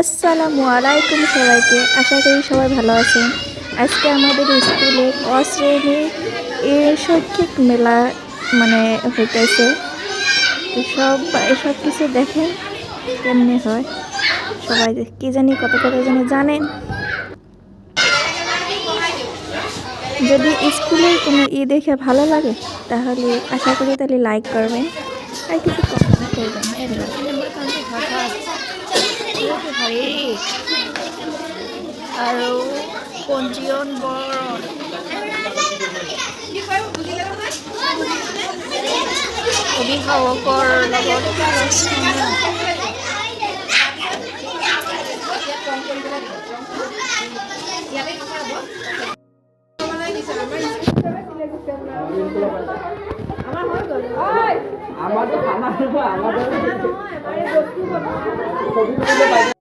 আসসালামু আলাইকুম সবাইকে, আশা করি সবাই ভালো আছেন। আজকে আমাদের স্কুলে ক শ্রেণীর শৈক্ষিক মেলা হইতেছে। তো সব কিছু দেখেন কেমনে হয়, সবাই কি জানি কত কত জানি জানেন। যদি স্কুলের কোনো দেখে ভালো লাগে তাহলে আশা করি তাহলে লাইক করবেন আর কিছু কমেন্ট করবেন। আৰু পঞ্জীয়ন বৰণ অভিভাৱকৰ লগত আলোচনা। আমাৰ তো খানা